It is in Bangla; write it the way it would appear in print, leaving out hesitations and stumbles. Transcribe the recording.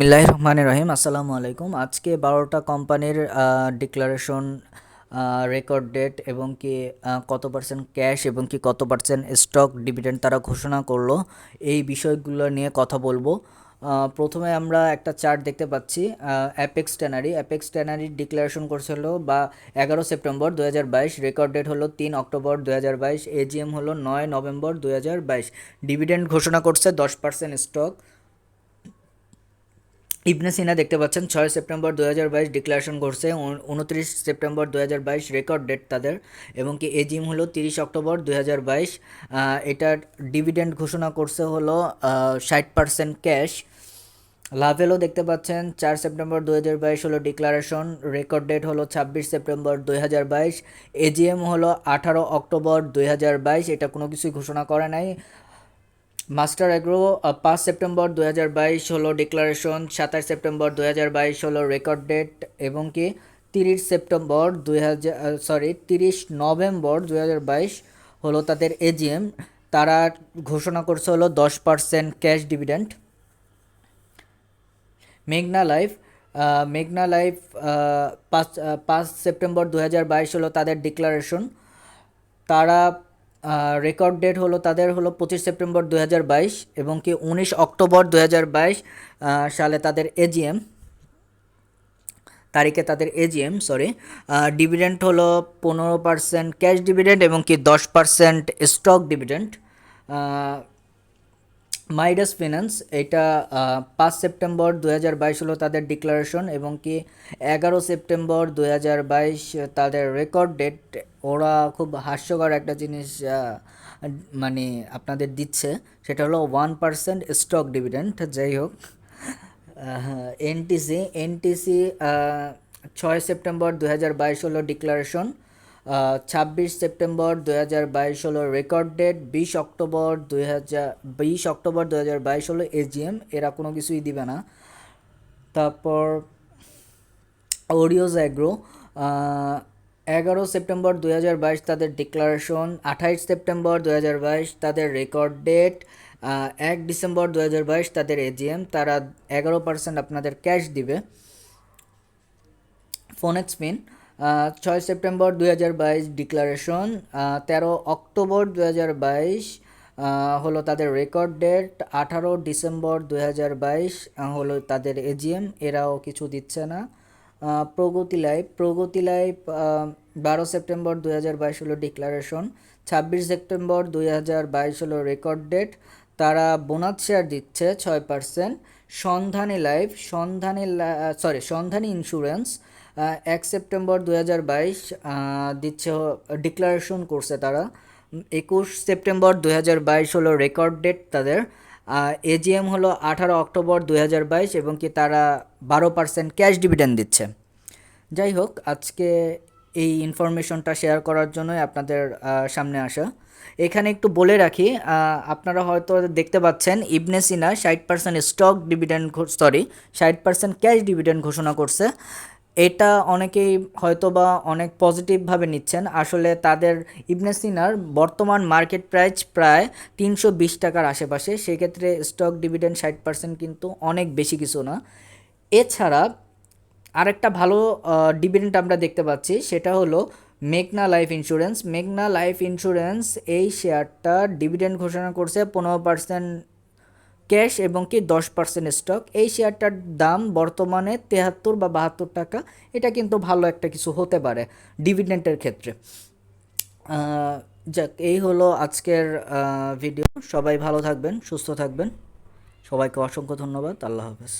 বিসমিল্লাহির রহমানির রহিম। আসসালামু আলাইকুম। আজকে 12টা কোম্পানির ডিক্লারেশন, রেকর্ড ডেট এবং কি কত পার্সেন্ট ক্যাশ এবং কি কত পার্সেন্ট স্টক ডিভিডেন্ড তারা ঘোষণা করলো, এই বিষয়গুলো নিয়ে কথা বলবো। প্রথমে আমরা একটা চার্ট দেখতে পাচ্ছি। অ্যাপেক্স ট্যানারি ডিক্লারেশন করছিল বা 11 সেপ্টেম্বর 2022, রেকর্ড ডেট হলো 3 অক্টোবর 2022, এজিএম হলো 9 নভেম্বর 2022। ডিভিডেন্ড ঘোষণা করছে 10% স্টক। ইবনে সিনা দেখতে পাচ্ছেন 6 সেপ্টেম্বর 2022 ডিক্লারেশন করছে, 29 সেপ্টেম্বর 2022 রেকর্ড ডেট তাদের, এবং কি এজিএম হলো 30 অক্টোবর 2022। এটার ডিভিডেন্ড ঘোষণা করছে হলো 60% ক্যাশ। লাভেলও দেখতে পাচ্ছেন 4 সেপ্টেম্বর 2022 হলো ডিক্লারেশন, রেকর্ড ডেট হলো 26 সেপ্টেম্বর 2022, এজিএম হলো 18 অক্টোবর 2022। এটা কোনো কিছুই ঘোষণা করে নাই। মাস্টার অ্যাগ্রো 5 সেপ্টেম্বর 2022 হলো ডিক্লারেশন, 27 সেপ্টেম্বর 2022 হলো রেকর্ড ডেট, এবং কি 30 নভেম্বর 2022 হলো তাদের এজিএম। তারা ঘোষণা করছে হলো 10% ক্যাশ ডিভিডেন্ড। মেঘনা লাইফ 5 সেপ্টেম্বর 2022 হলো তাদের ডিক্লারেশন। তারা রেকর্ড ডেট হলো তাদের হলো 25 সেপ্টেম্বর 2022 এবং কি 19 অক্টোবর 2022 সালে তাদের এজিএম, তারিখে তাদের এজিএম। ডিভিডেন্ট হলো 15% ক্যাশ ডিভিডেন্ট এবং কি 10% স্টক ডিভিডেন্ট। মাইডাস ফিন্যান্স, এটা 5 সেপ্টেম্বর 2022 হলো তাদের ডিক্লারেশন এবং কি 11 সেপ্টেম্বর 2022 তাদের রেকর্ড ডেট। ওরা খুব হাস্যকর একটা জিনিস মানে আপনাদের দিচ্ছে, সেটা হলো 1% স্টক ডিভিডেন্ট। যাই হোক, এনটিসি 6 সেপ্টেম্বর 2022 হলো ডিক্লারেশন, 26 সেপ্টেম্বর 2022 হলো রেকর্ড ডেট, 20 অক্টোবর 2022 হলো এজিএম। এরা কোনো কিছুই দিবে না। তারপর ওরিওস অ্যাগ্রো 11 সেপ্টেম্বর 2022 তাদের ডিক্লারেশন, 28 সেপ্টেম্বর 2022 তাদের রেকর্ড ডেট, 1 ডিসেম্বর 2022 তাদের এজিএম। তারা 11% আপনাদের ক্যাশ দিবে। ফোনেক্সপিন 6 সেপ্টেম্বর 2022 ডিক্লারেশন, 13 অক্টোবর 2022 হলো তাদের রেকর্ড ডেট, 18 ডিসেম্বর 2022 হলো তাদের এজিএম। এরাও কিছু দিচ্ছে না। প্রগতি লাইফ 12 সেপ্টেম্বর 2022 হলো ডিক্লারেশন, 26 সেপ্টেম্বর 2022 হলো রেকর্ড ডেট। তারা বোনাস শেয়ার দিচ্ছে 6%। সন্ধানী ইন্স্যুরেন্স 1 সেপ্টেম্বর 2022 দিচ্ছে, ডিক্লারেশন করছে তারা। 21 সেপ্টেম্বর 2022 হলো রেকর্ড ডেট তাদের। এজিএম হলো 18 অক্টোবর 2022 এবং কি তারা 12% ক্যাশ ডিভিডেন্ড দিচ্ছে। যাই হোক, আজকে এই ইনফরমেশনটা শেয়ার করার জন্যই আপনাদের সামনে আসা। এখানে একটু বলে রাখি, আপনারা হয়তো দেখতে পাচ্ছেন ইবনে সিনা 60% স্টক ডিভিডেন্ড 60% ক্যাশ ডিভিডেন্ড ঘোষণা করছে। এটা অনেকেই হয়তোবা অনেক পজিটিভভাবে নিচ্ছেন। আসলে তাদের ইবনে সিনার বর্তমান মার্কেট প্রাইস প্রায় 320 টাকার আশেপাশে, সেক্ষেত্রে স্টক ডিভিডেন্ড 60% কিন্তু অনেক বেশি কিছু না। এছাড়া আরেকটা ভালো ডিভিডেন্ড আমরা দেখতে পাচ্ছি, সেটা হলো মেঘনা লাইফ ইন্স্যুরেন্স। এই শেয়ারটা ডিভিডেন্ড ঘোষণা করছে 15% ক্যাশ এবং কি 10% স্টক। এই শেয়ারটার দাম বর্তমানে 73 বা 72 টাকা। এটা কিন্তু ভালো একটা কিছু হতে পারে ডিভিডেন্টের ক্ষেত্রে। যাক, এই হলো আজকের ভিডিও। সবাই ভালো থাকবেন, সুস্থ থাকবেন। সবাইকে অসংখ্য ধন্যবাদ। আল্লাহ হাফেজ।